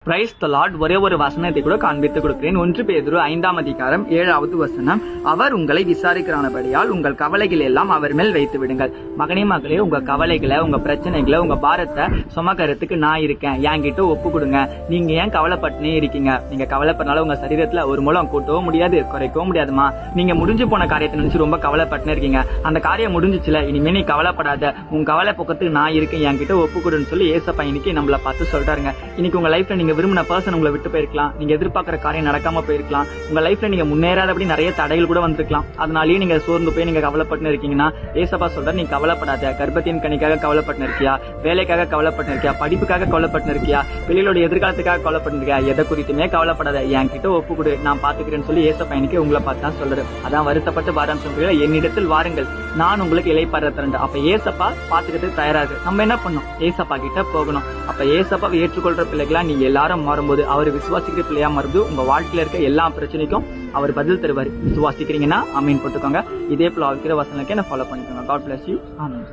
Praise the Lord. ஒரே ஒரு வசனத்தை கூட காண்பித்துக் கொடுக்கிறேன். 1 பேதுரு 5ஆம் அதிகாரம் 7வது வசனம். அவர் உங்களை விசாரிக்கிறானபடியால் உங்கள் கவலைகள் எல்லாம் அவர் மேல் வைத்து விடுங்கள். மகனே மகளே, உங்க கவலைகளை, உங்க பிரச்சனைகளை, உங்க பாரத்தை சுமக்கிறதுக்கு நான் இருக்கேன். என்கிட்ட ஒப்பு கொடுங்க. நீங்க ஏன் கவலைப்பட்டுனே இருக்கீங்க? நீங்க கவலைப்படனால உங்க சரீரத்துல ஒரு மூலம் கூட்டவும் முடியாது, குறைக்கவும் முடியாதுமா. நீங்க முடிஞ்சு போன காரியத்தை நினைச்சு ரொம்ப கவலைப்பட்டுனே இருக்கீங்க. அந்த காரியம் முடிஞ்சிச்சுல, இனிமே நீ கவலைப்படாத. உங்க கவலை போக்கத்துக்கு நான் இருக்கேன். என்கிட்ட ஒப்பு கொடுன்னு சொல்லி ஏசப்பா இன்னைக்கு நம்மள பார்த்து சொல்றாருங்க. இன்னைக்கு உங்க லைஃப்ல நீங்க விரும்பின பர்சன் உங்களை விட்டு போயிருக்கலாம். நீங்க எதிர்பார்க்கிற காரியம் நடக்காம போயிருக்கலாம். உங்க லைஃப்ல நீங்க முன்னேறாதபடி நிறைய தடைகள் கூட வந்திருக்கலாம். அதனாலேயே நீங்க சோர்ந்து போய் நீங்க கவலைப்பட்டு இருக்கீங்கன்னா ஏசப்பா சொல்ற, நீ கவலைப்படாத. கர்ப்பத்தின் கனிக்காக கவலைப்பட்டு இருக்கியா? வேலைக்காக கவலைப்பட்டு இருக்கியா? படிப்புக்காக கவலைப்பட்டு இருக்கியா? வெளியோட எதிர்காலத்துக்காக கவலைப்பட்டு இருக்கியா? எதை குறித்துமே கவலைப்படாத. என்கிட்ட ஒப்பு கொடு, நான் பாத்துக்கிறேன்னு சொல்லி ஏசப்பா இன்னைக்கு உங்களை பார்த்து தான் சொல்றாரு. அதான் வருத்தப்பட்டு பாரம் சொல்றீங்க, என்னிடத்தில் வாருங்கள், நான் உங்களுக்கு இளைப்பாற தரேன். அப்ப ஏசப்பா பாத்துக்கிறதுக்கு தயாரா இருக்கு. நம்ம என்ன பண்ணணும்? ஏசப்பா கிட்ட போகணும். அப்ப ஏசப்பாவை ஏற்றுக்கொள்ற பிள்ளைகளா நீங்க எல்லாரும் மாறும்போது, அவர் விசுவாசிக்கிற பிள்ளையா மாறும்போது உங்க வாழ்க்கையில இருக்க எல்லா பிரச்சனைக்கும் அவர் பதில் தருவார். விசுவாசிக்கிறீங்கன்னா ஆமீன் போட்டுக்கோங்க. இதே போல இருக்கிற வசனத்தை என்ன ஃபாலோ பண்ணிக்கோங்க. God bless you. ஆமென்.